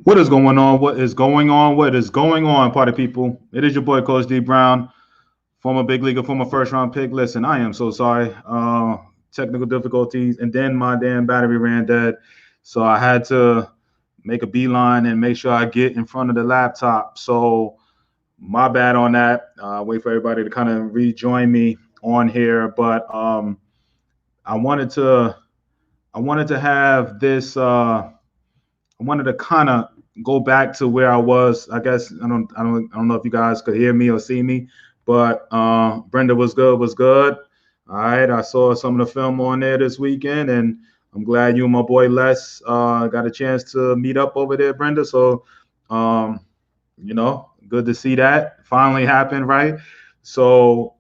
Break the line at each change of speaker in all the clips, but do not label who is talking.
What is going on? What is going on? What is going on, party people? It is your boy, Coach D Brown, former big leaguer, former first round pick. Listen, I am so sorry. Technical difficulties, and then my damn battery ran dead. So I had to make a beeline and make sure I get in front of the laptop. So my bad on that. Wait for everybody to kind of rejoin me on here. But I wanted to I wanted to have this I wanted to kind of go back to where I was. I guess I don't know if you guys could hear me or see me, but Brenda was good. Was good. All right, I saw some of the film on there this weekend, and I'm glad you and my boy Les got a chance to meet up over there, Brenda. So, um, good to see that finally happened, right? So,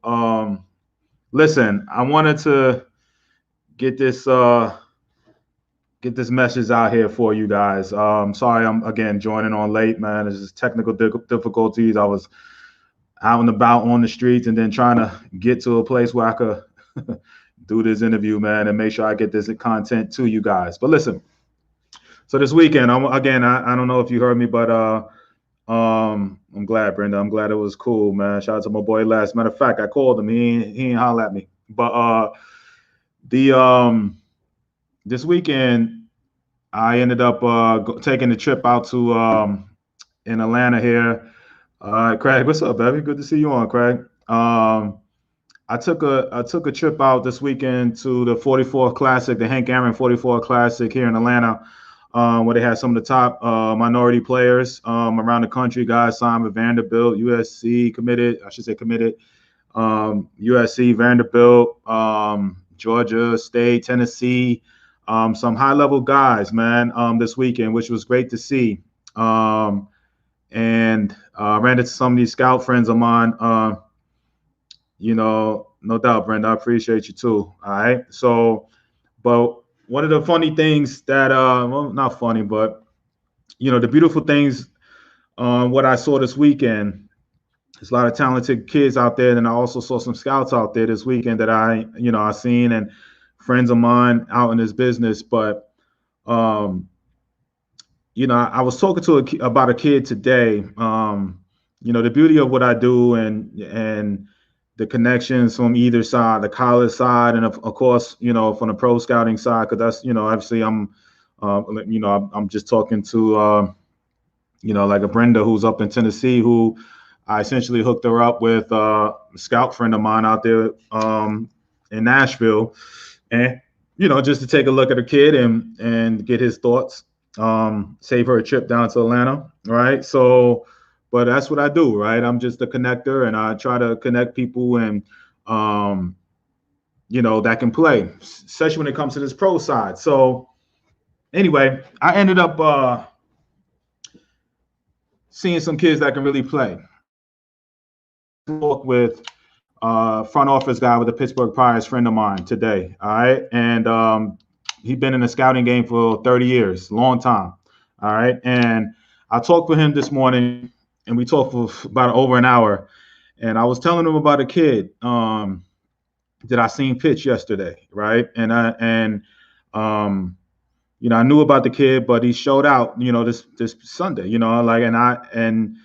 listen, I wanted to get this. Get this message out here for you guys. Sorry, I'm again joining on late, man. It's just technical difficulties. I was out and about on the streets, and then trying to get to a place where I could do this interview, man, and make sure I get this content to you guys. But listen, so this weekend, I don't know if you heard me, but I'm glad, Brenda. I'm glad it was cool, man. Shout out to my boy. Last matter of fact, I called him. He ain't holler at me, but the this weekend I ended up taking the trip out to in Atlanta here. Craig, what's up, baby? Good to see you on, Craig. I took a trip out this weekend to the 44 Classic, the Hank Aaron 44 Classic here in Atlanta, where they had some of the top minority players around the country. Guys signed with Vanderbilt, USC committed. I should say committed. USC, Vanderbilt, Georgia State, Tennessee, some high level guys, man, this weekend, which was great to see. Um, and ran into some of these scout friends of mine. No doubt, Brenda, I appreciate you too. All right. So, but one of the funny things that, well, not funny, but the beautiful things, what I saw this weekend. There's a lot of talented kids out there, and I also saw some scouts out there this weekend that I seen, and friends of mine out in this business. But um, I was talking to about a kid today. The beauty of what I do, and the connections from either side, the college side, and of course, from the pro scouting side, because that's, obviously I'm just talking to, like a Brenda who's up in Tennessee, who I essentially hooked her up with a scout friend of mine out there in Nashville, and just to take a look at a kid and get his thoughts, save her a trip down to Atlanta, right? So, but that's what I do, right? I'm just a connector, and I try to connect people and um, that can play, especially when it comes to this pro side. So anyway, I ended up seeing some kids that can really play. Talk with front office guy with the Pittsburgh Pirates, friend of mine today. All right, and he's been in the scouting game for 30 years, long time. All right, and I talked with him this morning, and we talked for about over an hour. And I was telling him about a kid that I seen pitch yesterday, right? Um, I knew about the kid, but he showed out, this Sunday, and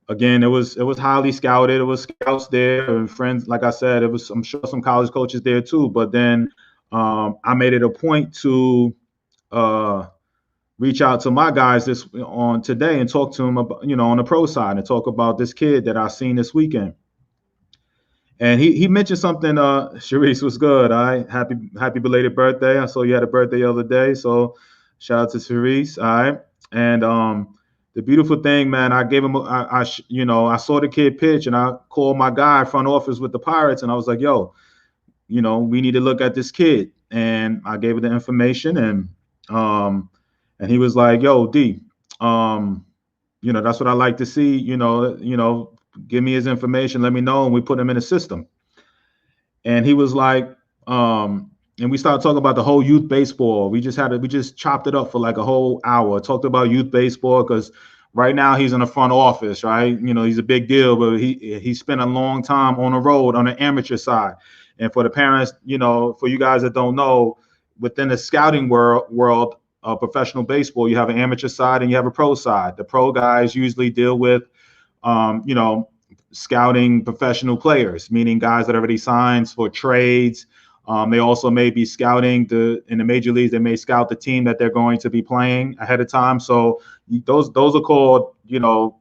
again, it was highly scouted. It was scouts there and friends. Like I said, it was, I'm sure, some college coaches there too. But then I made it a point to uh, reach out to my guys this on today and talk to them about, on the pro side, and talk about this kid that I seen this weekend. And he mentioned something. Sharice was good. All right, happy belated birthday. I saw you had a birthday the other day, so shout out to Sharice. All right, and the beautiful thing, man, I gave him. I saw the kid pitch, and I called my guy front office with the Pirates, and I was like, yo, we need to look at this kid, and I gave him the information, um, and he was like, yo, D, um, that's what I like to see. Give me his information, let me know, and we put him in the system. And he was like, and we started talking about the whole youth baseball. We just chopped it up for like a whole hour, talked about youth baseball, because right now he's in the front office, right? He's a big deal, but he spent a long time on the road on the amateur side. And for the parents, for you guys that don't know, within the scouting world, professional baseball, you have an amateur side and you have a pro side. The pro guys usually deal with, you know, scouting professional players, meaning guys that already signed for trades. They also may be scouting in the major leagues. They may scout the team that they're going to be playing ahead of time. So those are called, you know,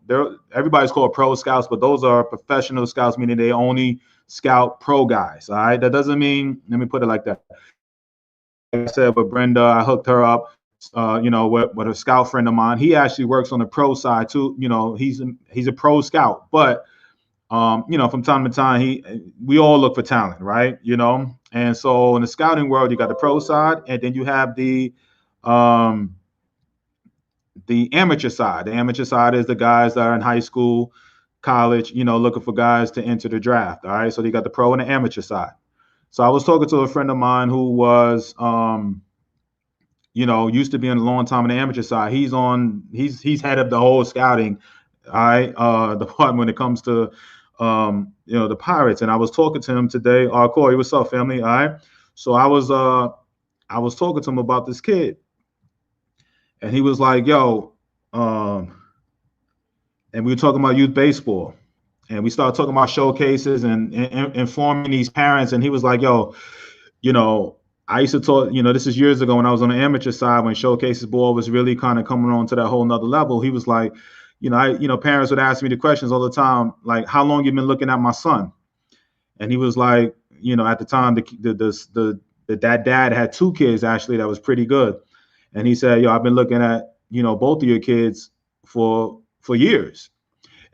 everybody's called pro scouts, but those are professional scouts, meaning they only scout pro guys. All right, that doesn't mean. Let me put it like that. Like I said, with Brenda, I hooked her up. You know, with a scout friend of mine. He actually works on the pro side too. You know, he's a pro scout, but you know, from time to time, we all look for talent, right? You know, and so in the scouting world, you got the pro side, and then you have the amateur side. The amateur side is the guys that are in high school, college, you know, looking for guys to enter the draft. All right, so you got the pro and the amateur side. So I was talking to a friend of mine who was, you know, used to be in a long time on the amateur side. He's head of the whole scouting, all right, department when it comes to, you know, the Pirates. And I was talking to him today. Corey, what's up, family? All right. So I was talking to him about this kid, and he was like, "Yo," and we were talking about youth baseball. And we started talking about showcases and informing these parents. And he was like, "Yo, you know, I used to talk, you know, this is years ago when I was on the amateur side, when showcases ball was really kind of coming on to that whole nother level." He was like, you know, parents would ask me the questions all the time, like, "How long you been looking at my son?" And he was like, you know, at the time, that dad had 2 kids actually that was pretty good. And he said, "Yo, I've been looking at, you know, both of your kids for years."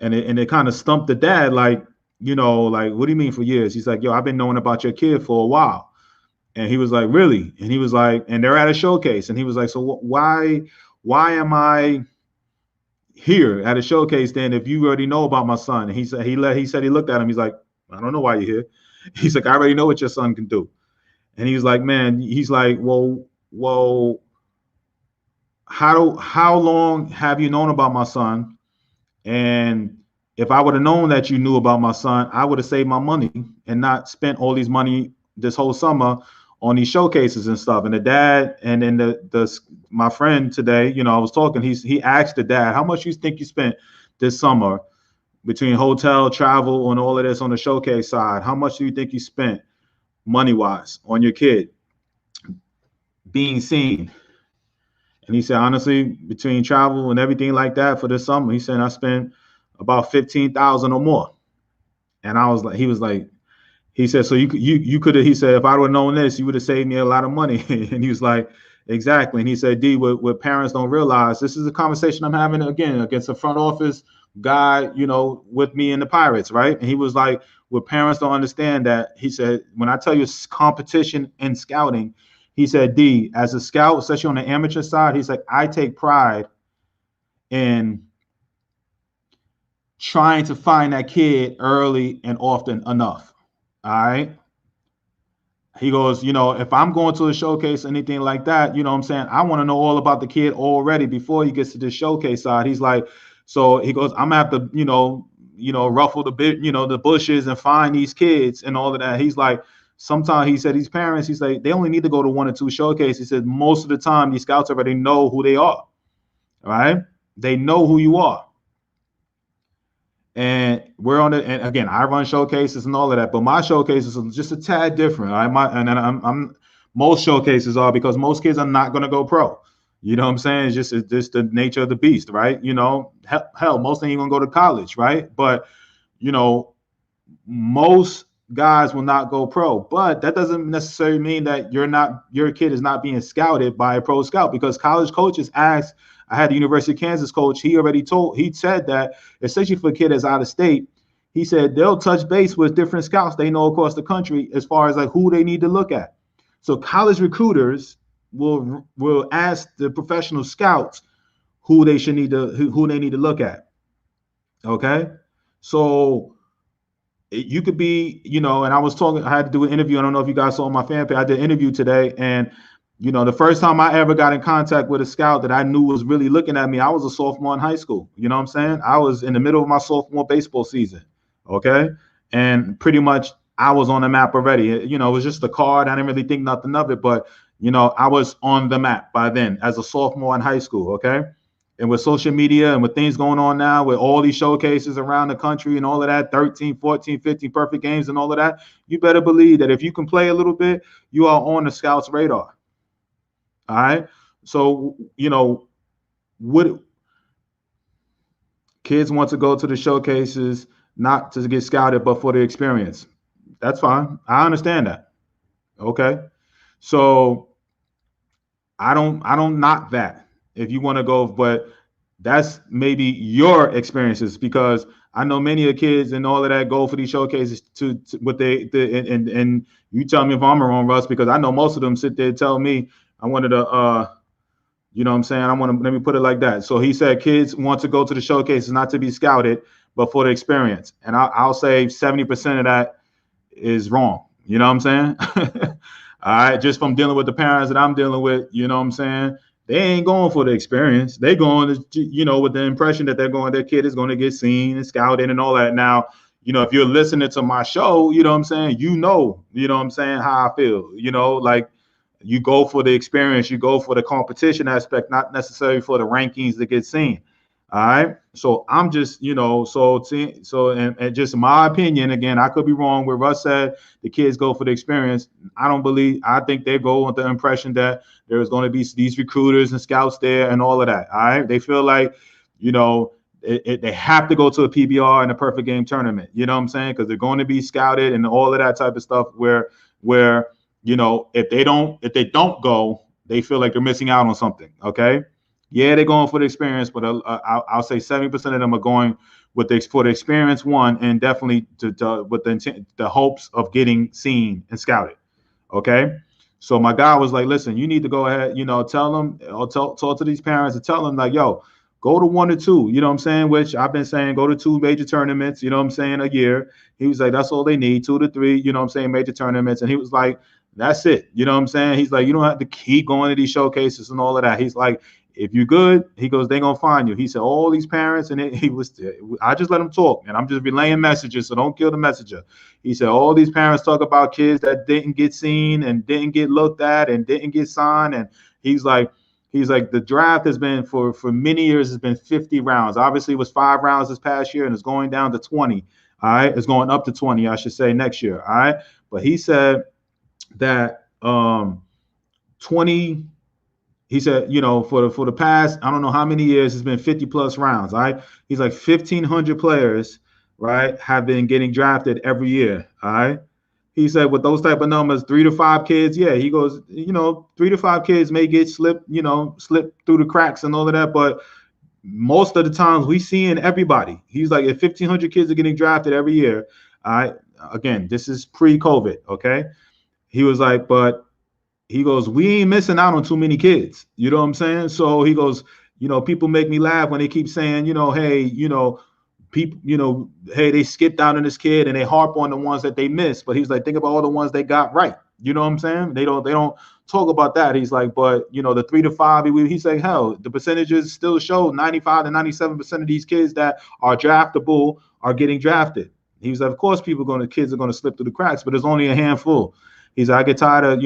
And it kind of stumped the dad, like, you know, like, "What do you mean for years?" He's like, "Yo, I've been knowing about your kid for a while." And he was like, "Really?" And he was like, and they're at a showcase. And he was like, "So why am I here at a showcase then if you already know about my son?" And he said he looked at him. He's like, "I don't know why you're here." He's like, "I already know what your son can do." And he's like, "Man," he's like, well, how long have you known about my son? And if I would have known that you knew about my son, I would have saved my money and not spent all these money this whole summer on these showcases and stuff." And the dad, and then my friend today, you know, I was talking, he asked the dad, "How much you think you spent this summer between hotel, travel, and all of this on the showcase side? How much do you think you spent money-wise on your kid being seen?" And he said, "Honestly, between travel and everything like that for this summer," he said, "I spent about 15,000 or more." And I was like, he was like, he said, "So you could have," he said, "if I would have known this, you would have saved me a lot of money." And he was like, "Exactly." And he said, "D, what parents don't realize, this is a conversation I'm having again against a front office guy, you know, with me and the Pirates, right?" And he was like, "What parents don't understand that," he said, "when I tell you it's competition in scouting," he said, "D, as a scout, especially on the amateur side," he's like, "I take pride in trying to find that kid early and often enough." All right. He goes, "You know, if I'm going to a showcase, anything like that, you know what I'm saying, I want to know all about the kid already before he gets to the showcase side." He's like, so he goes, "I'm gonna have to, you know, ruffle the bit, you know, the bushes and find these kids and all of that." He's like, sometimes he said these parents, he's like, they only need to go to 1 or 2 showcases. He said most of the time these scouts already know who they are. Right? They know who you are. And we're on it. And again, I run showcases and all of that, but my showcases are just a tad different. I'm most showcases are, because most kids are not going to go pro. You know what I'm saying? It's just the nature of the beast, right? You know, hell, most ain't even going to go to college, right? But you know, most guys will not go pro, but that doesn't necessarily mean that your kid is not being scouted by a pro scout, because college coaches ask. I had the University of Kansas coach. He said that, especially for a kid that's out of state, he said they'll touch base with different scouts they know across the country as far as like who they need to look at. So college recruiters will ask the professional scouts who they need to look at. Okay, so you could be, you know, and I had to do an interview. I don't know if you guys saw on my fan page. I did an interview today, and you know, the first time I ever got in contact with a scout that I knew was really looking at me, I was a sophomore in high school. You know what I'm saying? I was in the middle of my sophomore baseball season. Okay. And pretty much I was on the map already. You know, it was just a card. I didn't really think nothing of it. But I was on the map by then as a sophomore in high school. Okay. And with social media and with things going on now, with all these showcases around the country and all of that, 13, 14, 15 perfect games and all of that, you better believe that if you can play a little bit, you are on the scouts radar. All right. So, would kids want to go to the showcases not to get scouted, but for the experience? That's fine. I understand that. Okay. So I don't knock that if you want to go, but that's maybe your experiences, because I know many of the kids and all of that go for these showcases to what and you tell me if I'm wrong, Russ, because I know most of them sit there and tell me I wanted to you know what I'm saying? I want to, let me put it like that. So he said kids want to go to the showcases not to be scouted, but for the experience. And I'll say 70% of that is wrong. You know what I'm saying? All right, just from dealing with the parents that I'm dealing with, you know what I'm saying? They ain't going for the experience. They going to, with the impression that their kid is going to get seen and scouted and all that. Now, if you're listening to my show, you know what I'm saying? You know what I'm saying, how I feel, like you go for the experience, you go for the competition aspect, not necessarily for the rankings that get seen. All right. So I'm just, and just my opinion, again, I could be wrong where Russ said the kids go for the experience. I think they go with the impression that there's going to be these recruiters and scouts there and all of that. All right. They feel like, they have to go to a PBR and a perfect game tournament. You know what I'm saying? Because they're going to be scouted and all of that type of stuff where, if they don't go, they feel like they're missing out on something. Okay. Yeah, they're going for the experience, but I'll say 70% of them are going for the experience, one, and definitely with the hopes of getting seen and scouted. Okay, so my guy was like, "Listen, you need to go ahead, tell them, or talk to these parents and tell them like, yo, go to one or two. You know what I'm saying? Which I've been saying, go to two major tournaments. You know what I'm saying? A year." He was like, "That's all they need, 2 to 3. You know what I'm saying? Major tournaments." And he was like, "That's it." You know what I'm saying? He's like, "You don't have to keep going to these showcases and all of that." He's like, if you're good, he goes, they're gonna find you. He said, all these parents, and I just let him talk, and I'm just relaying messages, so don't kill the messenger. He said, all these parents talk about kids that didn't get seen and didn't get looked at and didn't get signed, and he's like, the draft has been for many years has been 50 rounds. Obviously, it was 5 rounds this past year, and it's going down to 20. All right, it's going up to 20, I should say, next year. All right, but he said that 20. He said, for the past, I don't know how many years, it's been 50 plus rounds. All right. He's like 1,500 players, right, have been getting drafted every year. All right. He said with those type of numbers, 3 to 5 kids, yeah, he goes, 3 to 5 kids may get slipped through the cracks and all of that. But most of the times we seeing everybody. He's like, if 1,500 kids are getting drafted every year, all right, again, this is pre-COVID. Okay. He was like, but he goes, we ain't missing out on too many kids. You know what I'm saying? So he goes, people make me laugh when they keep saying, hey, people, hey, they skipped out on this kid and they harp on the ones that they missed. But he's like, think about all the ones they got right. You know what I'm saying? They don't talk about that. He's like, but the 3 to 5, he's like, hell, the percentages still show 95 to 97% of these kids that are draftable are getting drafted. He was like, of course, kids are going to slip through the cracks, but there's only a handful. He's like, I get tired of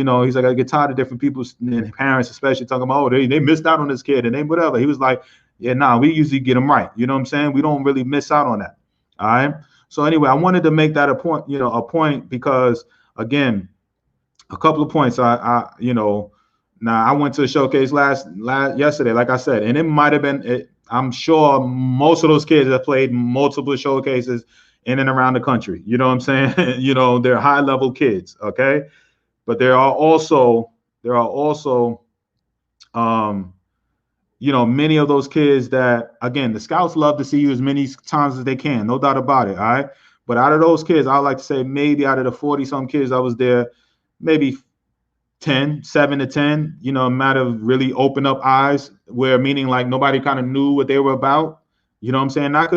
different people and parents, especially talking about, oh, they missed out on this kid and they whatever. He was like, yeah, nah, we usually get them right. You know what I'm saying? We don't really miss out on that. All right. So anyway, I wanted to make that a point because again, a couple of points. Now I went to a showcase yesterday, like I said, and it might have been. I'm sure most of those kids have played multiple showcases in and around the country. You know what I'm saying? They're high level kids. Okay. But there are also many of those kids that, again, the scouts love to see you as many times as they can, no doubt about it. All right. But out of those kids, I like to say maybe out of the 40 some kids I was there, maybe 7 to 10, might have really opened up eyes, where meaning like nobody kind of knew what they were about. You know what I'm saying? It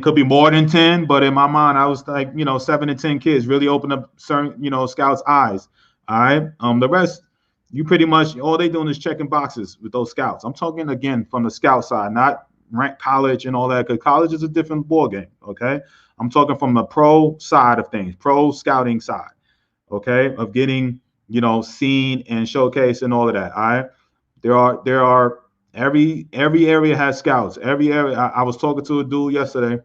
could be more than 10, but in my mind, I was like, 7 to 10 kids really opened up certain, scouts' eyes. All right. The rest, you pretty much, all they doing is checking boxes with those scouts. I'm talking again from the scout side, not rank college and all that, because college is a different ball game. Okay. I'm talking from the pro side of things, pro scouting side. okay, of getting, seen and showcased and all of that. All right. There are every area has scouts. Every area. I was talking to a dude yesterday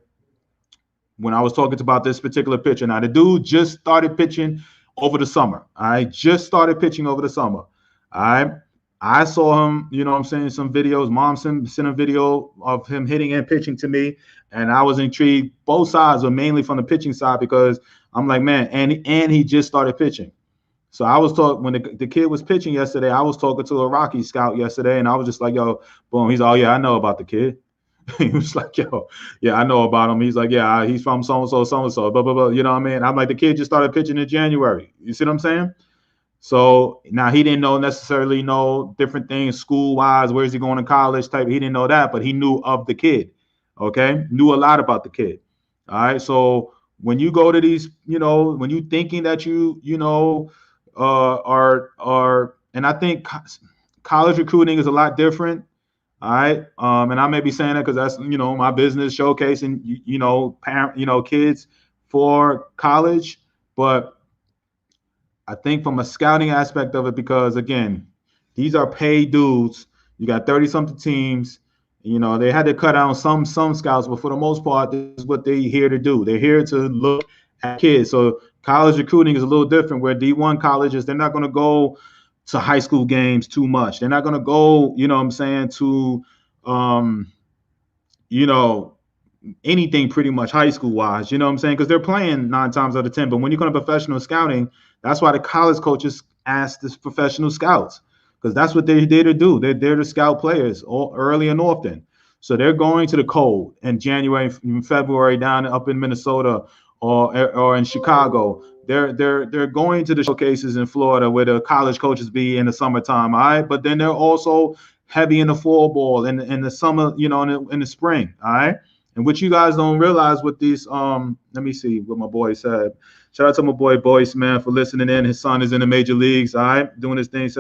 when I was talking about this particular pitcher. Now the dude just started pitching over the summer. I just started pitching over the summer. I I saw him, I'm saying, some videos. Mom sent a video of him hitting and pitching to me, and I was intrigued. Both sides, are mainly from the pitching side, because I'm like, man, and he just started pitching. So I was talking when the kid was pitching yesterday. I was talking to a Rocky scout yesterday, and I was just like, yo, boom. He's like, oh yeah, I know about the kid. He was like, yo, yeah, I know about him. He's like, yeah, he's from so and so, blah blah blah. You know what I mean? I'm like, the kid just started pitching in January. You see what I'm saying? So now he didn't necessarily know different things school wise. Where's he going to college type? He didn't know that, but he knew of the kid. Okay, knew a lot about the kid. All right. So when you go to these, when you thinking that and I think college recruiting is a lot different. All right. And I may be saying that because that's, my business, showcasing, parent, kids for college. But I think from a scouting aspect of it, because again, these are paid dudes. You got 30 something teams. They had to cut out some scouts, but for the most part, this is what they're here to do. They're here to look at kids. So college recruiting is a little different, where D1 colleges, they're not going to go to high school games too much. They're not going to go, to you know, anything pretty much high school wise, because they're playing 9 times out of 10. But when you come to professional scouting, that's why the college coaches ask this professional scouts, because that's what they're there to do. They're there to scout players early and often. So they're going to the cold in January and February down up in Minnesota or in Chicago. They're going to the showcases in Florida where the college coaches be in the summertime. All right. But then they're also heavy in the fall ball in the summer, in the spring. All right. And what you guys don't realize with these, let me see what my boy said. Shout out to my boy Boyce, man, for listening in. His son is in the major leagues, all right, doing his thing.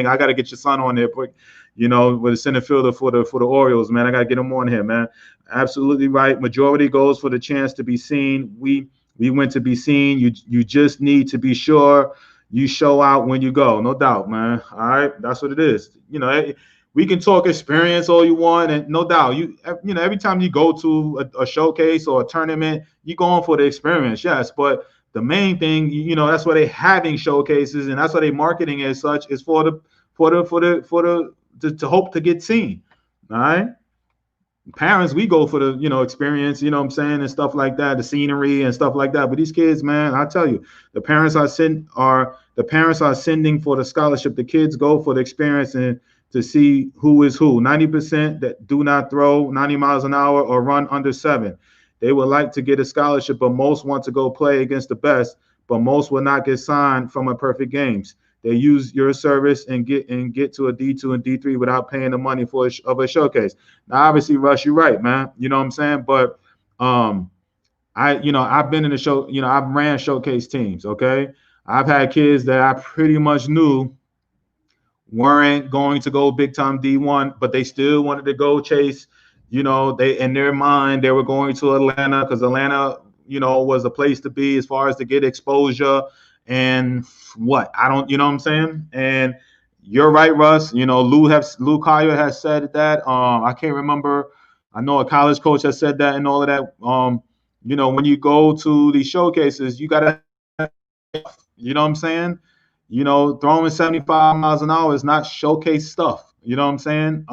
I got to get your son on there, quick, with a center fielder for the Orioles, man. I got to get him on here, man. Absolutely right. Majority goes for the chance to be seen. We went to be seen. You just need to be sure you show out when you go, no doubt, man. All right, that's what it is. We can talk experience all you want, and no doubt, every time you go to a showcase or a tournament, you're going for the experience, yes. But the main thing, that's why they're having showcases, and that's why they marketing as such, is for the to hope to get seen. All right. Parents, we go for the experience, what I'm saying, and stuff like that, the scenery and stuff like that. But these kids, man, I tell you, the parents are sending for the scholarship. The kids go for the experience and to see who is who. 90% that do not throw 90 miles an hour or run under 7. They would like to get a scholarship, but most want to go play against the best, but most will not get signed from Imperfect Games. They use your service and get to a D2 and D3 without paying the money for a showcase. Now, obviously, Russ, you're right, man. You know what I'm saying? But I've been in the show, I've ran showcase teams, okay? I've had kids that I pretty much knew weren't going to go big time D1, but they still wanted to go chase. They, in their mind, they were going to Atlanta because Atlanta, was a place to be as far as to get exposure and what I don't, what I'm saying. And you're right, Russ. Lou Collier has said that. I can't remember. I know a college coach has said that and all of that. When you go to these showcases, you gotta, what I'm saying. Throwing 75 miles an hour is not showcase stuff. You know what I'm saying?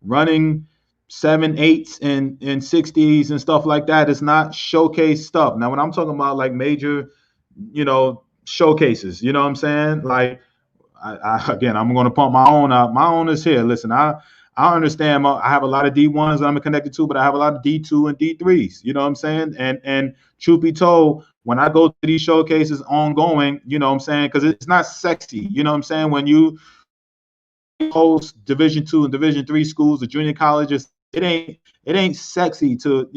Running 7.8s and 60s and stuff like that is not showcase stuff. Now, when I'm talking about like major, showcases, you know what I'm saying? Like, again, I'm going to pump my own out. My own is here. Listen, I understand. I have a lot of D1s that I'm connected to, but I have a lot of D2 and D3s. You know what I'm saying? And truth be told, when I go to these showcases ongoing, you know what I'm saying? Because it's not sexy. You know what I'm saying? When you host Division 2 and Division 3 schools, the junior colleges, it ain't sexy to,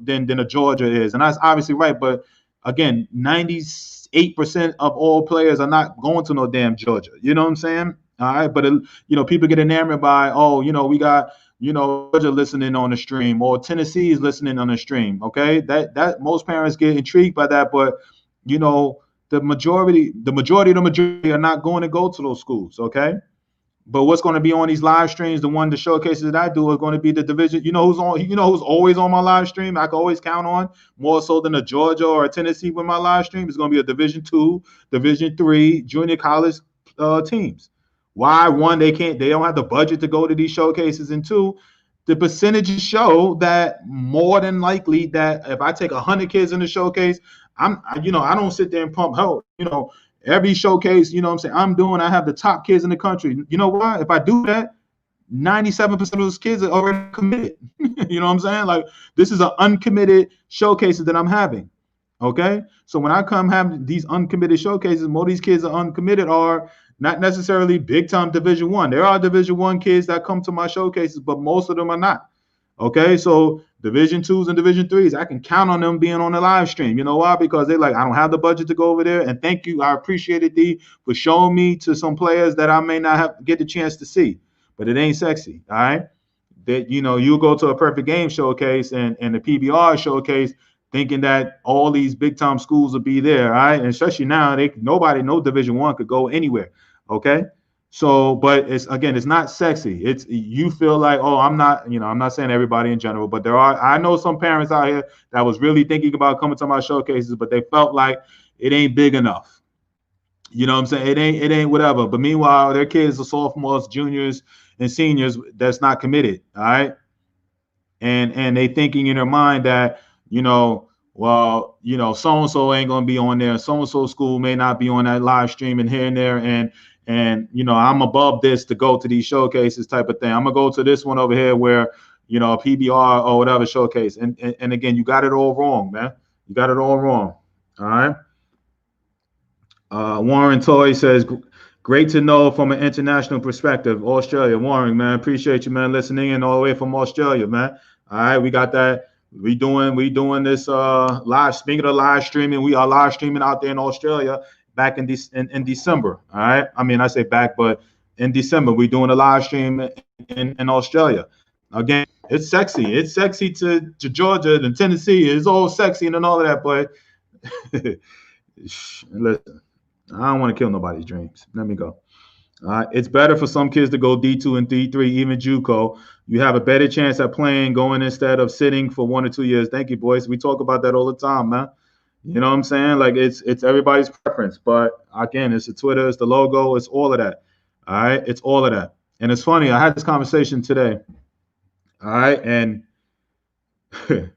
than a Georgia is. And that's obviously right. But again, 98% of all players are not going to no damn Georgia. You know what I'm saying? All right. But, people get enamored by, we got, Georgia listening on the stream, or Tennessee is listening on the stream. Okay. That most parents get intrigued by that. But, the majority are not going to go to those schools. Okay. But what's going to be on these live streams, the showcases that I do, are going to be the division. You know who's on? You know who's always on my live stream? I can always count on more so than a Georgia or a Tennessee with my live stream. It's going to be a Division II, Division III, junior college teams. Why? One, they don't have the budget to go to these showcases, and two, the percentages show that more than likely that if I take 100 kids in the showcase, I don't sit there and pump help. Every showcase, I have the top kids in the country. You know why? If I do that, 97% of those kids are already committed. You know what I'm saying? Like, this is an uncommitted showcases that I'm having. Okay. So when I come have these uncommitted showcases, more of these kids are uncommitted are not necessarily big time Division I. There are Division I kids that come to my showcases, but most of them are not. Okay, so Division IIs and Division IIIs, I can count on them being on the live stream. You know why? Because they're like, I don't have the budget to go over there. And thank you. I appreciate it, D, for showing me to some players that I may not get the chance to see. But it ain't sexy. All right. That you go to a perfect game showcase and the PBR showcase thinking that all these big time schools will be there. All right. And especially now, no Division I could go anywhere. Okay. So, but it's not sexy. It's you feel like, oh, I'm not saying everybody in general, but I know some parents out here that was really thinking about coming to my showcases, but they felt like it ain't big enough. You know what I'm saying? It ain't whatever. But meanwhile, their kids are sophomores, juniors, and seniors that's not committed. All right. And they thinking in their mind that, so-and-so ain't going to be on there. So-and-so school may not be on that live stream and here and there. And I'm above this to go to these showcases type of thing. I'm going to go to this one over here where, a PBR or whatever showcase. And again, you got it all wrong, man. You got it all wrong. All right. Warren Toy says, great to know from an international perspective. Australia. Warren, man, appreciate you, man, listening in all the way from Australia, man. All right, we got that. We doing this live. Speaking of live streaming, we are live streaming out there in Australia back in December. All right. I mean, I say back, but in December, we're doing a live stream in Australia. Again, it's sexy. It's sexy to Georgia and Tennessee. It's all sexy and all of that, but listen. I don't want to kill nobody's dreams. Let me go. It's better for some kids to go D2 and D3, even JUCO. You have a better chance at playing going instead of sitting for 1 or 2 years. Thank you, boys. We talk about that all the time, man. You know what I'm saying? Like, it's everybody's preference. But again, it's the Twitter, it's the logo, it's all of that. All right? It's all of that. And it's funny. I had this conversation today. All right? And the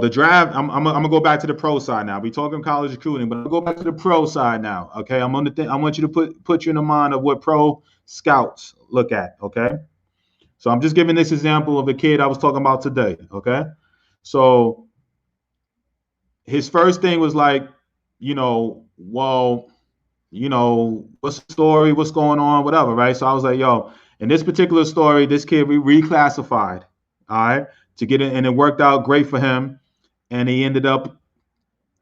draft, I'm gonna go back to the pro side now. We talking college recruiting, but I'll go back to the pro side now. Okay, I want you to put you in the mind of what pro scouts look at. Okay, so I'm just giving this example of a kid I was talking about today. Okay, so his first thing was like, what's the story? What's going on? Whatever, right? So I was like, yo, in this particular story, this kid we reclassified. All right. To get it, and it worked out great for him, and he ended up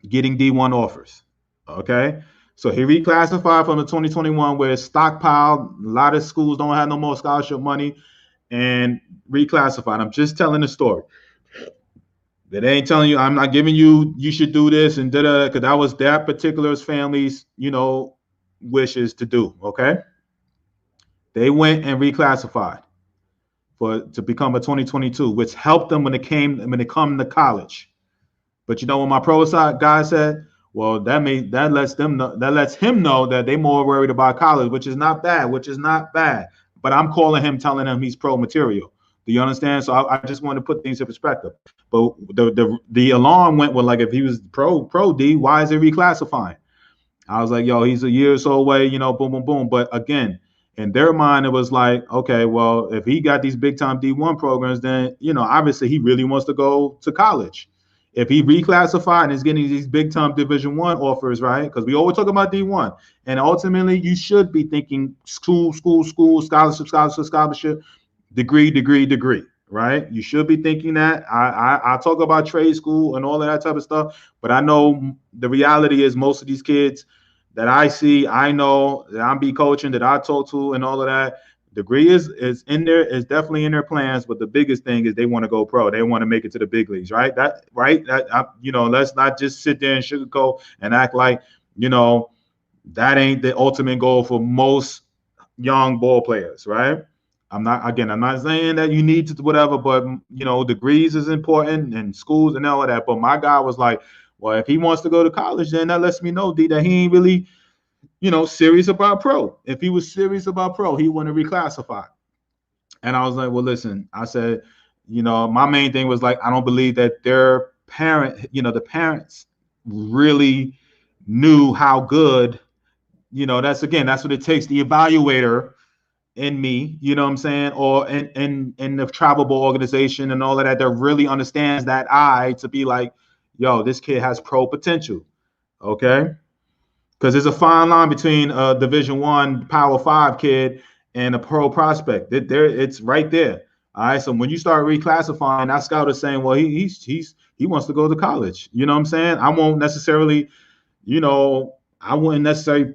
getting D1 offers. Okay, so he reclassified from the 2021 where it's stockpiled. A lot of schools don't have no more scholarship money, and reclassified. I'm just telling the story. That ain't telling you. I'm not giving you. You should do this and da-da, because that was that particular family's, wishes to do. Okay, they went and reclassified to become a 2022, which helped them when it come to college. But you know what my pro side guy said? Well, that lets him know that they're more worried about college, which is not bad. But I'm calling him, telling him he's pro material. Do you understand? So I just want to put things in perspective. But the alarm went with, like, if he was pro D, why is he reclassifying? I was like, yo, he's a year or so away, boom, boom, boom. But again, in their mind, it was like, okay, well, if he got these big time D1 programs, then, obviously he really wants to go to college. If he reclassified and is getting these big time Division I offers, right? Because we always talk about D1. And ultimately, you should be thinking school, scholarship, degree, right? You should be thinking that. I talk about trade school and all of that type of stuff, but I know the reality is most of these kids that I see, I know that I'm be coaching, that I talk to and all of that, Degree is in there, is definitely in their plans, but the biggest thing is they want to go pro. They want to make it to the big leagues, right? That right? Let's not just sit there and sugarcoat and act like, you know, that ain't the ultimate goal for most young ball players, right? I'm not saying that you need to whatever, but degrees is important and schools and all of that. But my guy was like, well, if he wants to go to college, then that lets me know, D, that he ain't really, serious about pro. If he was serious about pro, he wouldn't reclassify. And I was like, well, listen, I said, my main thing was like, I don't believe that their the parents really knew how good, that's what it takes. The evaluator in me, you know what I'm saying, or in the travelable organization and all of that, that really understands that eye to be like, yo, this kid has pro potential. Okay. Because there's a fine line between a Division I Power 5 kid and a pro prospect. It's right there. All right. So when you start reclassifying, that scout is saying, well, he wants to go to college. You know what I'm saying? I wouldn't necessarily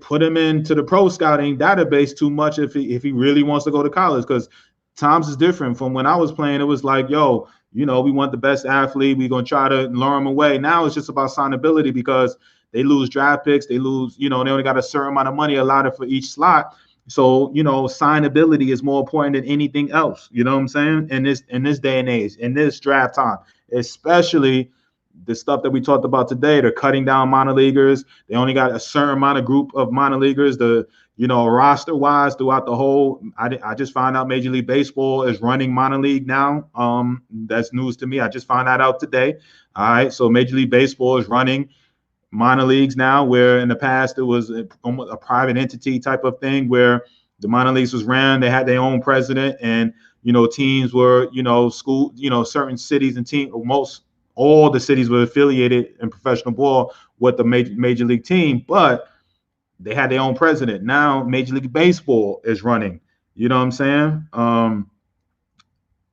put him into the pro scouting database too much if he really wants to go to college, because times is different. From when I was playing, it was like, yo, we want the best athlete. We're going to try to lure him away. Now it's just about signability, because they lose draft picks. They lose, they only got a certain amount of money allotted for each slot. So, signability is more important than anything else. You know what I'm saying? In this day and age, in this draft time, especially the stuff that we talked about today. They're cutting down minor leaguers. They only got a certain amount of group of minor leaguers. Roster wise throughout the whole. I just found out Major League Baseball is running minor league now. That's news to me. I just found that out today. All right, so Major League Baseball is running minor leagues now, where in the past it was almost a private entity type of thing, where the minor leagues was ran. They had their own president, and teams were school. Certain cities and teams, all the cities were affiliated in professional ball with the major league team, but they had their own president. Now Major League Baseball is running. You know what I'm saying?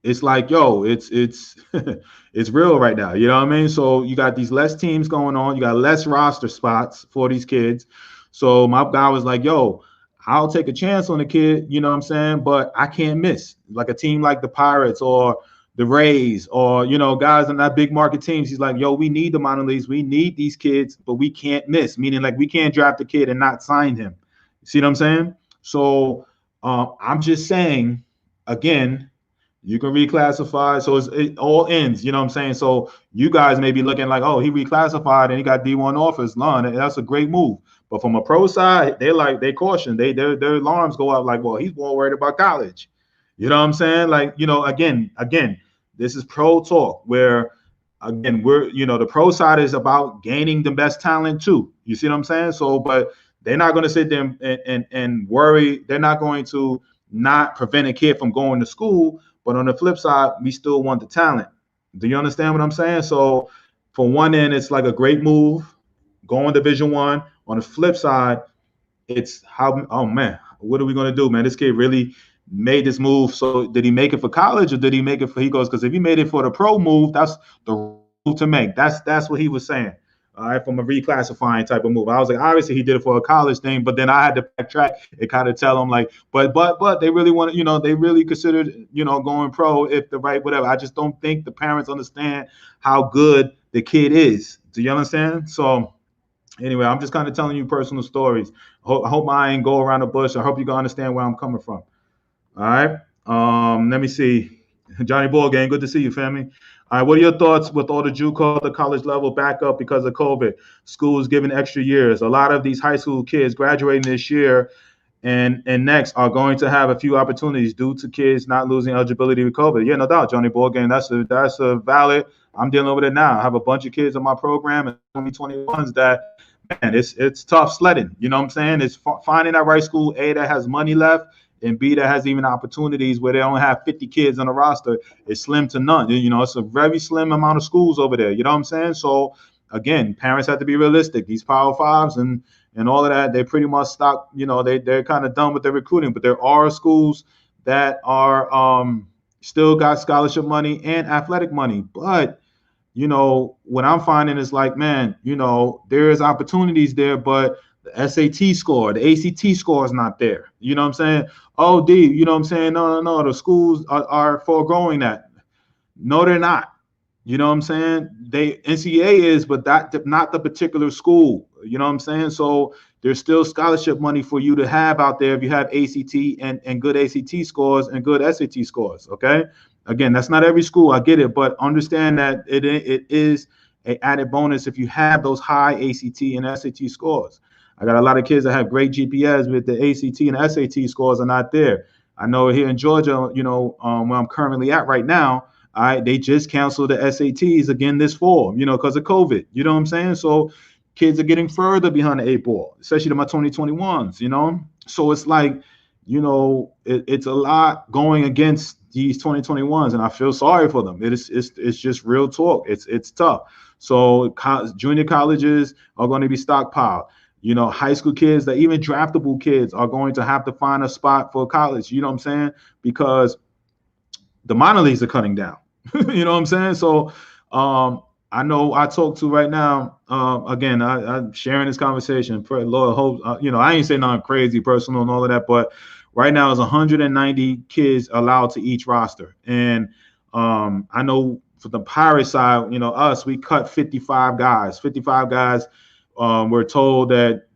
It's like, yo, it's it's real right now. You know what I mean? So you got these less teams going on. You got less roster spots for these kids. So my guy was like, yo, I'll take a chance on the kid. You know what I'm saying? But I can't miss. Like a team like the Pirates or the Rays, or guys in that big market teams. He's like, yo, we need the minor leagues. We need these kids, but we can't miss. Meaning, like, we can't draft a kid and not sign him. See what I'm saying? So I'm just saying, again, you can reclassify. So it all ends. You know what I'm saying? So you guys may be looking like, oh, he reclassified and he got D1 offers. That's a great move. But from a pro side, they caution. Their alarms go up like, well, he's more worried about college. You know what I'm saying? Like, again, this is pro talk, where, again, we're, the pro side is about gaining the best talent too. You see what I'm saying? So, but they're not going to sit there and worry. They're not going to not prevent a kid from going to school. But on the flip side, we still want the talent. Do you understand what I'm saying? So for one end, it's like a great move, going Division I. On the flip side, it's oh man, what are we going to do, man? This kid really made this move. So did he make it for college, or did he make it for, he goes, because if he made it for the pro move, that's the move to make. That's what he was saying. All right, from a reclassifying type of move. I was like, obviously he did it for a college thing, but then I had to backtrack and kind of tell him like, but they really want to, they really considered, going pro if the right, whatever. I just don't think the parents understand how good the kid is. Do you understand? So anyway, I'm just kind of telling you personal stories. I hope I ain't go around the bush. I hope you can understand where I'm coming from. All right. Let me see. Johnny Ballgame, good to see you, family. All right, what are your thoughts with all the JUCO, the college level back up because of COVID? Schools giving extra years. A lot of these high school kids graduating this year and next are going to have a few opportunities due to kids not losing eligibility with COVID. Yeah, no doubt, Johnny Ballgame. That's a valid. I'm dealing with it now. I have a bunch of kids in my program in 2021s that, man, it's tough sledding. You know what I'm saying? It's finding that right school, A, that has money left, and B, that has even opportunities where they only have 50 kids on the roster. It's slim to none. It's a very slim amount of schools over there. You know what I'm saying? So again, parents have to be realistic. These Power Fives and all of that, they pretty much stop. They're kind of done with their recruiting. But there are schools that are still got scholarship money and athletic money. But what I'm finding is like, man, there is opportunities there, but The SAT score, the ACT score is not there. You know what I'm saying? Oh, D, you know what I'm saying? No. The schools are foregoing that. No, they're not. You know what I'm saying? They NCAA is, but that not the particular school. You know what I'm saying? So there's still scholarship money for you to have out there if you have ACT and good ACT scores and good SAT scores. Okay. Again, that's not every school. I get it, but understand that it is a added bonus if you have those high ACT and SAT scores. I got a lot of kids that have great GPS, but the ACT and SAT scores are not there. I know here in Georgia, where I'm currently at right now, they just canceled the SATs again this fall, because of COVID. You know what I'm saying? So kids are getting further behind the eight ball, especially my 2021s. So it's like, it's a lot going against these 2021s, and I feel sorry for them. It's just real talk. It's tough. So junior colleges are going to be stockpiled. High school kids, that even draftable kids are going to have to find a spot for college. You know what I'm saying? Because the minor leagues are cutting down. You know what I'm saying? So I know I talk to right now. Again, I'm sharing this conversation. Pray, Lord, hope I ain't saying nothing crazy, personal, and all of that, but right now is 190 kids allowed to each roster, and I know for the Pirate side, us, we cut 55 guys. 55 guys were told that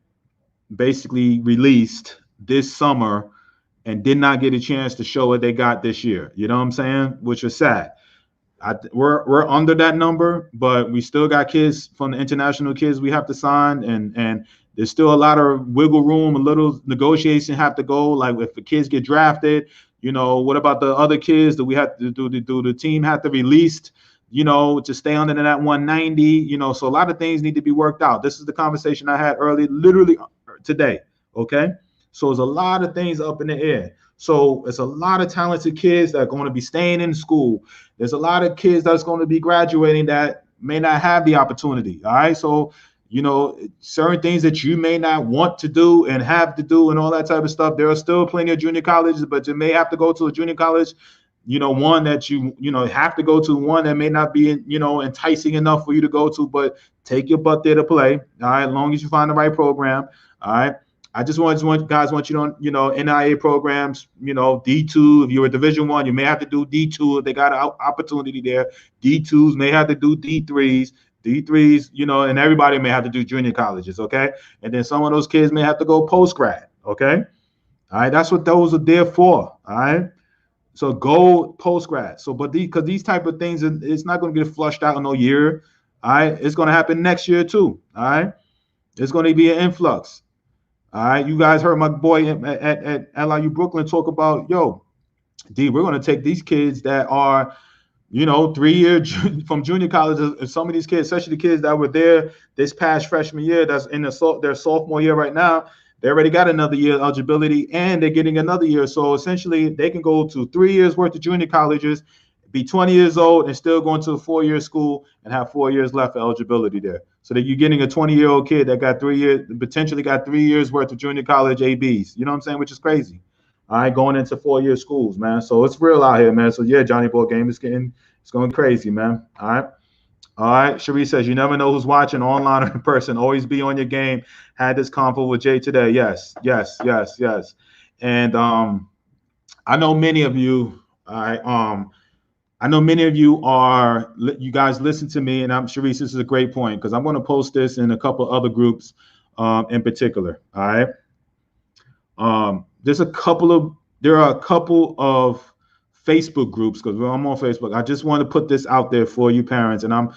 basically released this summer and did not get a chance to show what they got this year. You know what I'm saying? Which is sad. We're under that number, but we still got kids from the international kids we have to sign, and there's still a lot of wiggle room, a little negotiation have to go. Like if the kids get drafted, what about the other kids that we have to do? The team have to release, to stay under that 190. So a lot of things need to be worked out. This is the conversation I had literally today. Okay, so there's a lot of things up in the air. So it's a lot of talented kids that are going to be staying in school. There's a lot of kids that's going to be graduating that may not have the opportunity. All right. So, certain things that you may not want to do and have to do and all that type of stuff. There are still plenty of junior colleges, but you may have to go to a junior college, one that you have to go to, one that may not be, enticing enough for you to go to, but take your butt there to play. All right. As long as you find the right program. All right. I just want you to, NIA programs, D2. If you're a Division I, you may have to do D2 if they got an opportunity there. D2s may have to do D3s. D3s, and everybody may have to do junior colleges, okay? And then some of those kids may have to go post-grad, okay? All right, that's what those are there for, all right? So go post-grad. So, but because these type of things, it's not going to get flushed out in no year, all right? It's going to happen next year too, all right? It's going to be an influx. All right, you guys heard my boy at LIU Brooklyn talk about, D, we're going to take these kids that are, 3 years from junior college. Some of these kids, especially the kids that were there this past freshman year, that's in their sophomore year right now, they already got another year eligibility and they're getting another year. So essentially, they can go to 3 years worth of junior colleges, be 20 years old, and still going to a 4-year school and have 4 years left of eligibility there. So that you're getting a 20-year-old kid that got 3 years, potentially got 3 years worth of junior college ABs. You know what I'm saying? Which is crazy. All right, going into 4-year schools, man. So it's real out here, man. So yeah, Johnny Boy Game it's going crazy, man. All right. All right. Cherie says, you never know who's watching online or in person. Always be on your game. Had this convo with Jay today. Yes. And I know many of you, all right, I know many of you guys listen to me, and I'm Sharice, this is a great point because I'm going to post this in a couple other groups in particular. All right. There are a couple of Facebook groups because I'm on Facebook. I just want to put this out there for you parents, and I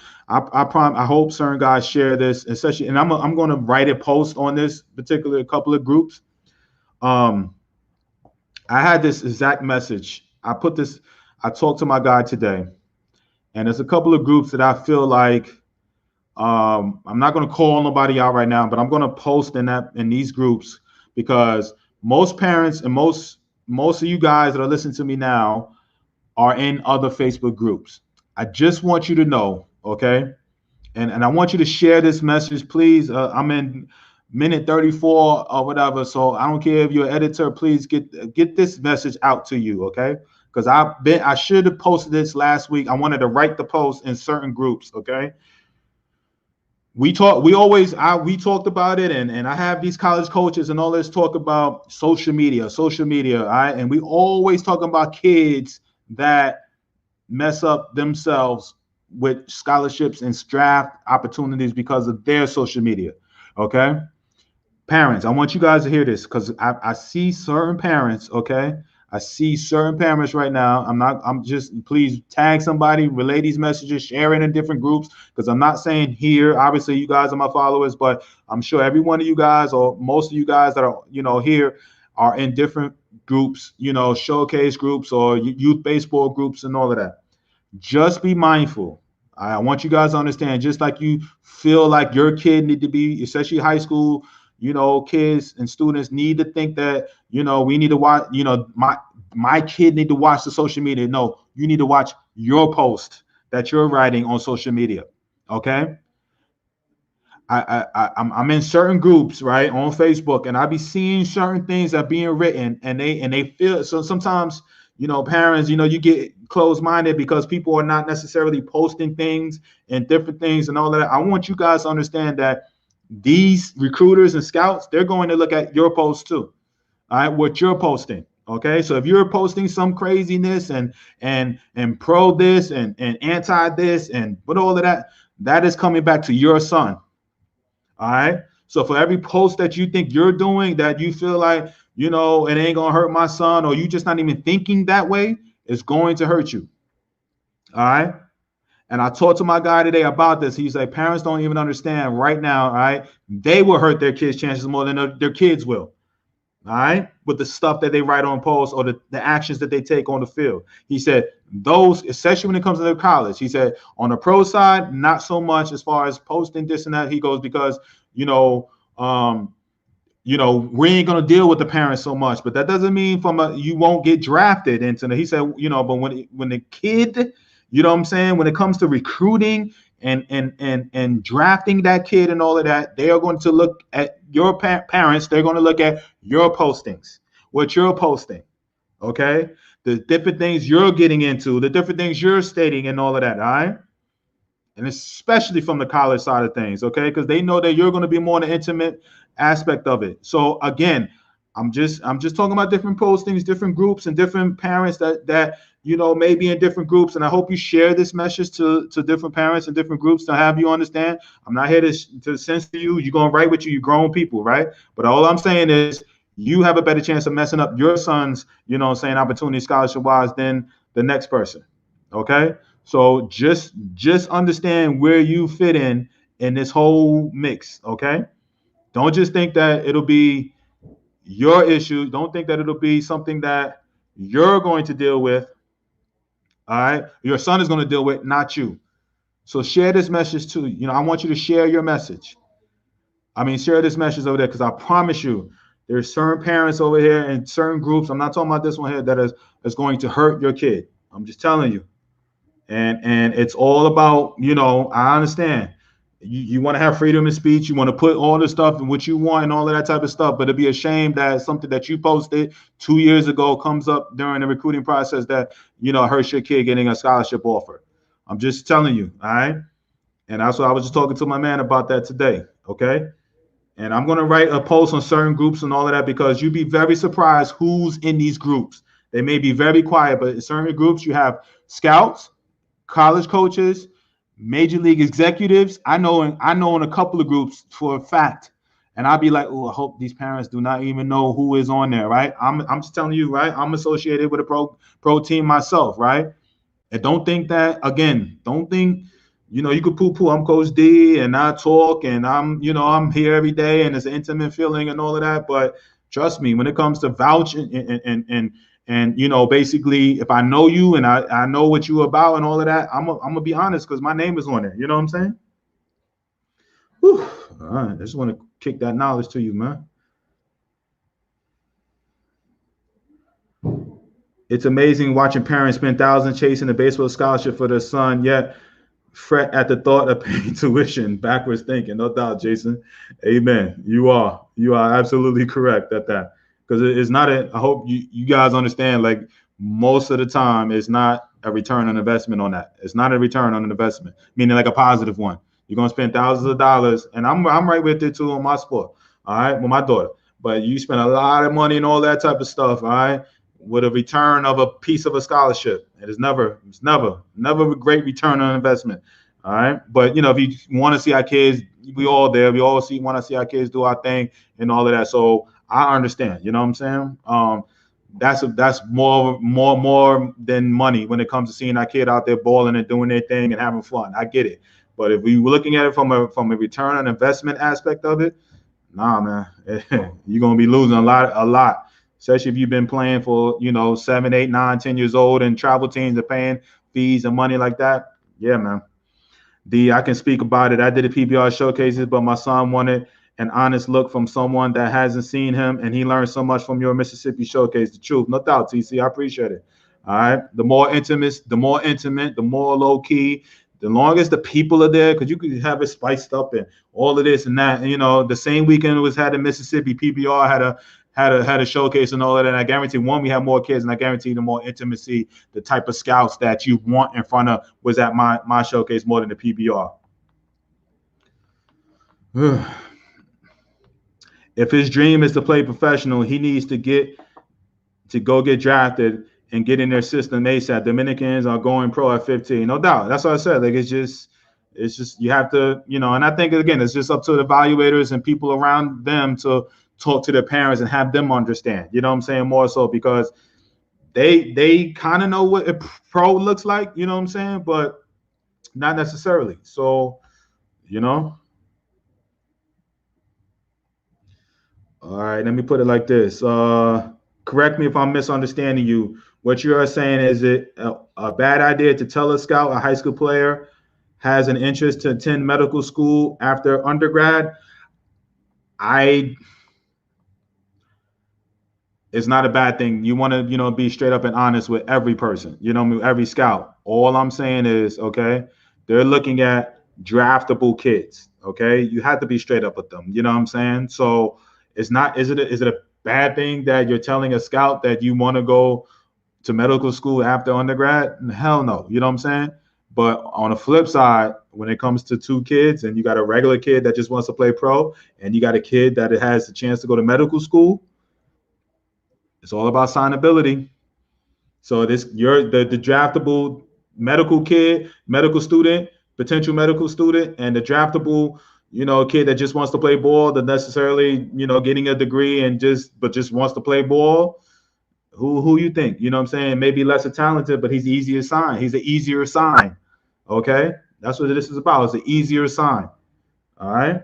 hope certain guys share this, especially, and I'm going to write a post on this particular couple of groups. I had this exact message. I talked to my guy today, and there's a couple of groups that I feel like I'm not going to call nobody out right now, but I'm going to post in these groups because most parents and most of you guys that are listening to me now are in other Facebook groups. I just want you to know, okay? And I want you to share this message, please. I'm in minute 34 or whatever, so I don't care if you're an editor. Please get this message out to you, okay? Because I should have posted this last week. I wanted to write the post in certain groups, okay? we talked about it, and I have these college coaches and all this talk about social media, all right, and we always talk about kids that mess up themselves with scholarships and draft opportunities because of their social media. Okay, parents, I want you guys to hear this because I see certain parents. Okay, I see certain parents right now. I'm just, please tag somebody, relay these messages, share it in different groups, because I'm not saying here, obviously you guys are my followers, but I'm sure every one of you guys, or most of you guys that are, here, are in different groups, showcase groups or youth baseball groups and all of that. Just be mindful. I want you guys to understand, just like you feel like your kid need to be, especially high school, kids and students need to think that, we need to watch, my kid need to watch the social media. No, you need to watch your post that you're writing on social media. Okay. I'm in certain groups, right, on Facebook, and I be seeing certain things that are being written, and they feel so. Sometimes, parents, you get closed-minded because people are not necessarily posting things and different things and all that. I want you guys to understand that these recruiters and scouts, they're going to look at your post too. All right, what you're posting. Okay, so if you're posting some craziness and pro this and anti this and but all of that, that is coming back to your son. All right. So for every post that you think you're doing that you feel like, it ain't gonna hurt my son, or you just not even thinking that way, it's going to hurt you. All right. And I talked to my guy today about this. He's like, parents don't even understand right now. All right. They will hurt their kids' chances more than their kids will. All right, with the stuff that they write on posts or the actions that they take on the field. He said those, especially when it comes to their college, he said on the pro side, not so much as far as posting this and that. He goes, because we ain't gonna deal with the parents so much, but that doesn't mean you won't get drafted into the, he said, but when the kid, what I'm saying, when it comes to recruiting and drafting that kid and all of that, they are going to look at your parents. They're going to look at your postings, what you're posting, okay? The different things you're getting into, the different things you're stating and all of that, all right? And especially from the college side of things, okay? Because they know that you're going to be more in the intimate aspect of it. So again, I'm just talking about different postings, different groups, and different parents that maybe in different groups. And I hope you share this message to different parents and different groups to have you understand. I'm not here to censor you. You're going to write with you grown people, right? But all I'm saying is you have a better chance of messing up your son's, saying opportunity scholarship wise than the next person. Okay. So just understand where you fit in this whole mix. Okay. Don't just think that it'll be your issue. Don't think that it'll be something that you're going to deal with. All right. Your son is going to deal with, not you. So share this message too. I want you to share your message. Share this message over there, because I promise you, there's certain parents over here and certain groups. I'm not talking about this one here that is going to hurt your kid. I'm just telling you. And it's all about, I understand. You want to have freedom of speech. You want to put all the stuff and what you want and all of that type of stuff. But it'd be a shame that something that you posted 2 years ago comes up during the recruiting process that, hurts your kid getting a scholarship offer. I'm just telling you. All right. And that's what I was just talking to my man about that today. Okay. And I'm going to write a post on certain groups and all of that, because you'd be very surprised who's in these groups. They may be very quiet, but in certain groups you have scouts, college coaches, major league executives. I know in a couple of groups for a fact, and I'll be like, oh, I hope these parents do not even know who is on there, right? I'm just telling you, right? I'm associated with a pro team myself, right? And don't think that, again, don't think, you could poo-poo. I'm Coach D and I talk and I'm here every day and it's an intimate feeling and all of that. But trust me, when it comes to vouching and basically, if I know you and I know what you're about and all of that, I'm gonna be honest, because my name is on there. You know what I'm saying? Whew. All right, I just want to kick that knowledge to you, man. It's amazing watching parents spend thousands chasing a baseball scholarship for their son, yet fret at the thought of paying tuition. Backwards thinking, no doubt, Jason. Amen. You are absolutely correct at that, because it's not I hope you guys understand, like, most of the time it's not a return on investment on that. It's not a return on an investment, meaning like a positive one. You're gonna spend thousands of dollars, and I'm right with it too on my sport. All right, with my daughter. But you spend a lot of money and all that type of stuff. All right, with a return of a piece of a scholarship. It's never a great return on investment. All right. But if you want to see our kids, we all there. We all want to see our kids do our thing and all of that. So I understand. You know what I'm saying? That's more than money when it comes to seeing our kid out there balling and doing their thing and having fun. I get it. But if we were looking at it from a return on investment aspect of it, nah, man, you're gonna be losing a lot. Especially if you've been playing for 7, 8, 9, 10 years old, and travel teams are paying fees and money like that. Yeah, man. I can speak about it. I did a PBR showcases, but my son wanted an honest look from someone that hasn't seen him, and he learned so much from your Mississippi showcase. The truth, no doubt, TC. I appreciate it. All right. The more intimate, the more low key. The longest the people are there, because you could have it spiced up and all of this and that. And, the same weekend it was had in Mississippi, PBR had a showcase and all of that. And I guarantee we have more kids, and I guarantee the more intimacy, the type of scouts that you want in front of was at my showcase more than the PBR. If his dream is to play professional, he needs to go get drafted and get in their system ASAP. Dominicans are going pro at 15, no doubt. That's what I said. Like it's just you have to, and I think again, it's just up to the evaluators and people around them to talk to their parents and have them understand. You know what I'm saying? More so because they kind of know what a pro looks like. You know what I'm saying? But not necessarily. So, All right, let me put it like this. Correct me if I'm misunderstanding you. What you are saying is it a bad idea to tell a scout, a high school player, has an interest to attend medical school after undergrad? It's not a bad thing. You want to, be straight up and honest with every person, every scout. All I'm saying is, okay, they're looking at draftable kids. Okay, you have to be straight up with them. You know what I'm saying? So it's not. Is it a bad thing that you're telling a scout that you want to go to medical school after undergrad? Hell no. You know what I'm saying? But on the flip side, when it comes to two kids, and you got a regular kid that just wants to play pro, and you got a kid that has a chance to go to medical school, it's all about signability. So you're the draftable medical kid, medical student, potential medical student, and the draftable, kid that just wants to play ball, that necessarily, getting a degree and just wants to play ball. Who you think? You know what I'm saying? Maybe lesser talented, but he's easier sign. He's an easier sign. Okay? That's what this is about. It's an easier sign. All right?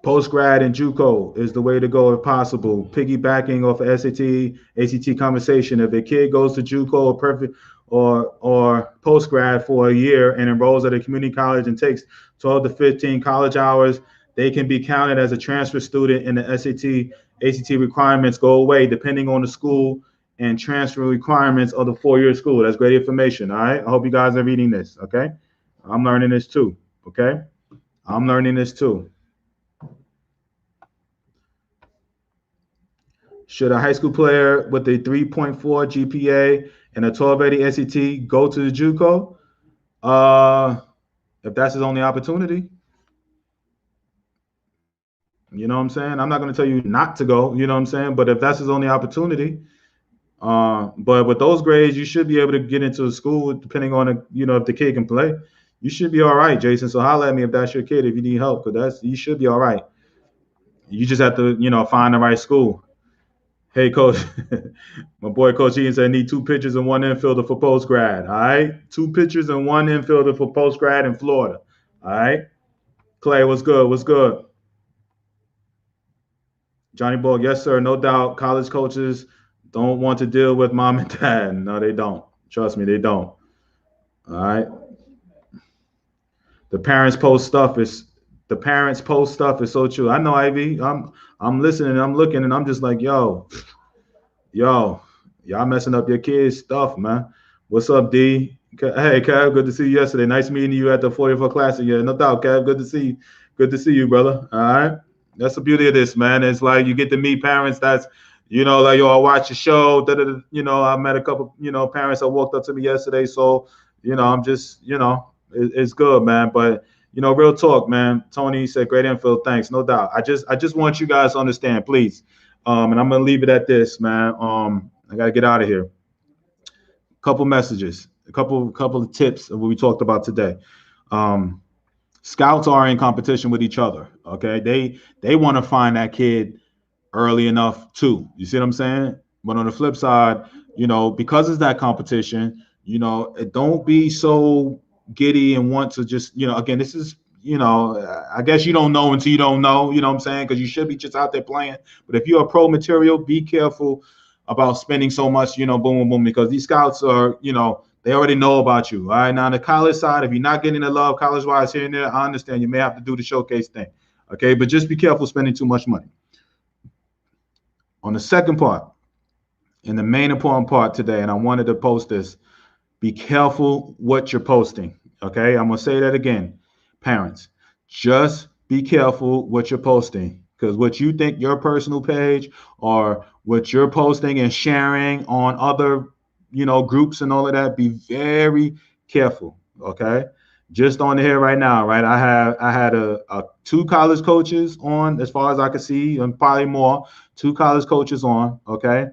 Post-grad and JUCO is the way to go if possible. Piggybacking off of SAT, ACT conversation. If a kid goes to JUCO or post-grad for a year and enrolls at a community college and takes 12 to 15 college hours, they can be counted as a transfer student, and the SAT, ACT requirements go away depending on the school and transfer requirements of the four-year school. That's great information. All right. I hope you guys are reading this. Okay. I'm learning this too. Okay. I'm learning this too. Should a high school player with a 3.4 GPA and a 1280 SAT go to the JUCO? If that's his only opportunity. You know what I'm saying? I'm not going to tell you not to go, you know what I'm saying? But if that's his only opportunity, but with those grades, you should be able to get into a school depending on, if the kid can play. You should be all right, Jason. So holler at me if that's your kid, if you need help, because you should be all right. You just have to, find the right school. Hey, Coach, my boy Coach Ian said I need 2 pitchers and 1 infielder for post-grad. All right? 2 pitchers and 1 infielder for post-grad in Florida. All right? Clay, what's good? What's good? Johnny Borg, yes, sir. No doubt. College coaches don't want to deal with mom and dad. No, they don't. Trust me, they don't. All right? The parents post stuff is so true. I know, Ivy. I'm listening, I'm looking, and I'm just like, yo, y'all messing up your kids' stuff, man. What's up, D? Hey, Kev, good to see you yesterday. Nice meeting you at the 44 Classic. Yeah, no doubt, Kev. Good to see you. Good to see you, brother. All right. That's the beauty of this, man. It's like you get to meet parents that's, You know, like, yo, I watch the show. You know, I met a couple, parents that walked up to me yesterday. So, I'm just, it's good, man. But, real talk, man. Tony said, great infield. Thanks. No doubt. I just want you guys to understand, please. And I'm going to leave it at this, man. I got to get out of here. Couple messages, a couple of tips of what we talked about today. Scouts are in competition with each other. Okay. They want to find that kid early enough too. You see what I'm saying? But on the flip side, because it's that competition, don't be so giddy and want to just, again, this is, I guess you don't know until you don't know, you know what I'm saying? Because you should be just out there playing. But if you're a pro material, be careful about spending so much, boom, boom, boom, because these scouts are, they already know about you. All right. Now, on the college side, if you're not getting the love college wise here and there, I understand you may have to do the showcase thing. Okay. But just be careful spending too much money. On the second part, and the main important part today, and I wanted to post this, be careful what you're posting. Okay. I'm going to say that again. Parents, just be careful what you're posting, because what you think your personal page or what you're posting and sharing on other, groups and all of that, be very careful. Okay. Just on here right now, right? I had a 2 college coaches on, as far as I could see, and probably more. 2 college coaches on. Okay.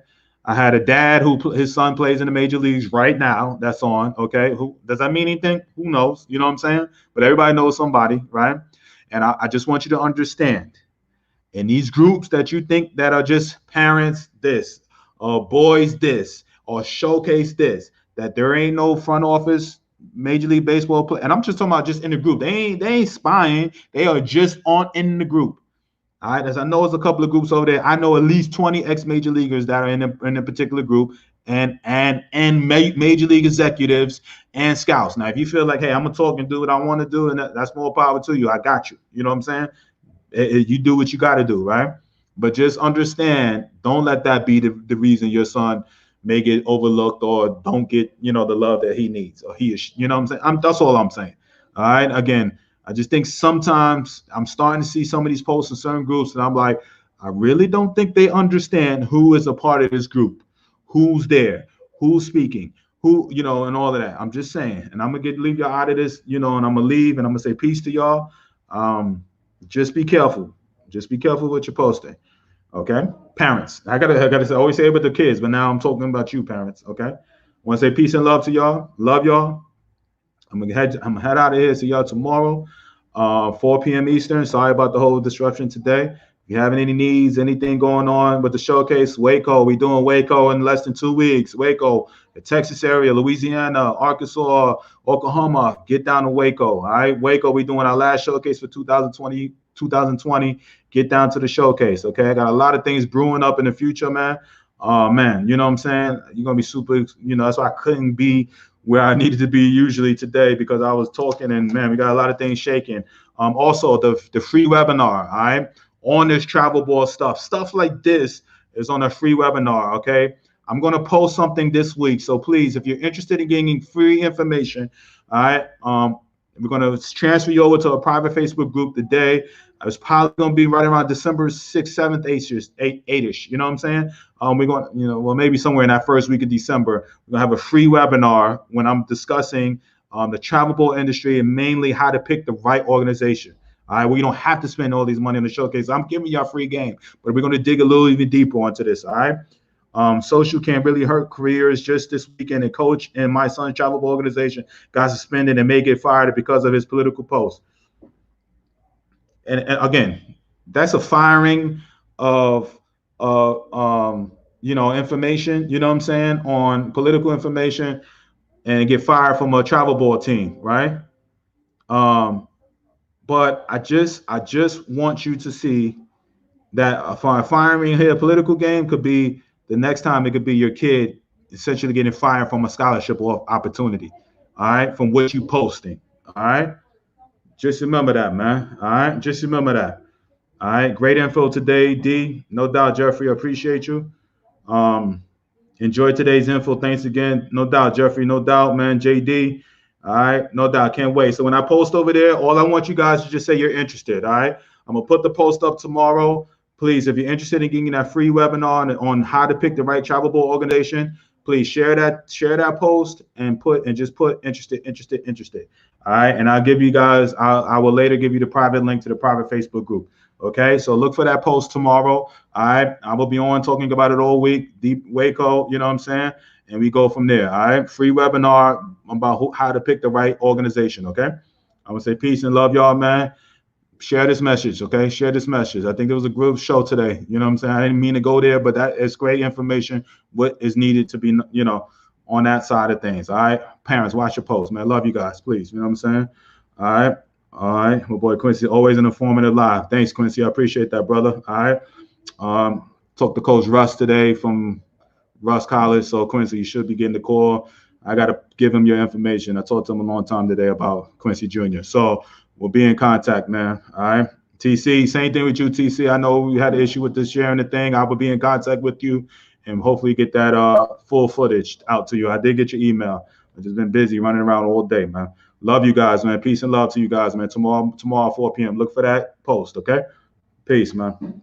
I had a dad who his son plays in the major leagues right now. That's on. Okay. Who does that mean anything? Who knows? You know what I'm saying? But everybody knows somebody, right? And I just want you to understand, in these groups that you think that are just parents this, or boys this, or showcase this, that there ain't no front office Major League Baseball play. And I'm just talking about just in the group. They ain't spying. They are just on in the group. All right. As I know, there's a couple of groups over there. I know at least 20 ex-major leaguers that are in a particular group, and major league executives and scouts. Now, if you feel like, hey, I'm gonna talk and do what I want to do, and that's more power to you. I got you. You know what I'm saying? You do what you got to do, right? But just understand, don't let that be the reason your son may get overlooked or don't get, the love that he needs, or he is, you know what I'm saying? That's all I'm saying. All right. Again, I just think sometimes I'm starting to see some of these posts in certain groups, and I'm like, I really don't think they understand who is a part of this group, who's there, who's speaking, who, and all of that. I'm just saying, and I'm gonna leave y'all out of this, and I'm gonna leave, and I'm gonna say peace to y'all. Just be careful. Just be careful what you're posting. Okay, parents. I gotta always say it with the kids, but now I'm talking about you, parents. Okay, I want to say peace and love to y'all. Love y'all. I'm gonna head out of here. See y'all tomorrow, 4 p.m. Eastern. Sorry about the whole disruption today. If you have any needs, anything going on with the showcase, Waco. We're doing Waco in less than 2 weeks. Waco, the Texas area, Louisiana, Arkansas, Oklahoma. Get down to Waco. All right, Waco. We're doing our last showcase for 2020. Get down to the showcase. Okay, I got a lot of things brewing up in the future, man. Man, you know what I'm saying? You're gonna be super. That's why I couldn't be where I needed to be usually today, because I was talking, and man, we got a lot of things shaking. Also the free webinar, all right, on this travel ball stuff like this is on a free webinar. Okay, I'm gonna post something this week, so please, if you're interested in getting free information, all right, we're gonna transfer you over to a private Facebook group today. It's probably going to be right around December 6th, 7th, 8-ish. You know what I'm saying? We're going, well, maybe somewhere in that first week of December, we're going to have a free webinar when I'm discussing the travel ball industry, and mainly how to pick the right organization. All right, well, you don't have to spend all these money on the showcase. I'm giving you a free game, but we're going to dig a little even deeper onto this. All right. Social can really hurt careers. Just this weekend, a coach in my son's travel ball organization got suspended and may get fired because of his political post. And again, that's a firing of information, you know what I'm saying, on political information, and get fired from a travel ball team, right? But I just want you to see that firing here, a political game, could be the next time it could be your kid essentially getting fired from a scholarship or opportunity, all right, from what you posting, all right? Just remember that, man. All right. Just remember that. All right. Great info today, D. No doubt, Jeffrey. I appreciate you. Enjoy today's info. Thanks again. No doubt, Jeffrey. No doubt, man. JD. All right. No doubt. Can't wait. So when I post over there, all I want you guys to just say you're interested. All right. I'm going to put the post up tomorrow. please, if you're interested in getting that free webinar on how to pick the right travel board organization, please share that post and just put interested. All right, and I'll give you guys. I will later give you the private link to the private Facebook group. Okay, so look for that post tomorrow. All right, I will be on talking about it all week. Deep Waco, you know what I'm saying? And we go from there. All right, free webinar about how to pick the right organization. Okay, I would say peace and love, y'all, man. Share this message, okay? Share this message. I think there was a group show today. You know what I'm saying? I didn't mean to go there, but that is great information. What is needed to be, on that side of things. All right, parents, watch your posts, man. Love you guys, please. You know what I'm saying? All right. My boy Quincy, always an informative live. Thanks, Quincy. I appreciate that, brother. All right. Talked to Coach Russ today from Russ College. So Quincy, you should be getting the call. I got to give him your information. I talked to him a long time today about Quincy Jr. So we'll be in contact, man. All right. TC, same thing with you, TC. I know we had an issue with this sharing the thing. I will be in contact with you and hopefully get that full footage out to you. I did get your email. I've just been busy running around all day, man. Love you guys, man. Peace and love to you guys, man. Tomorrow 4 p.m. Look for that post, okay? Peace, man.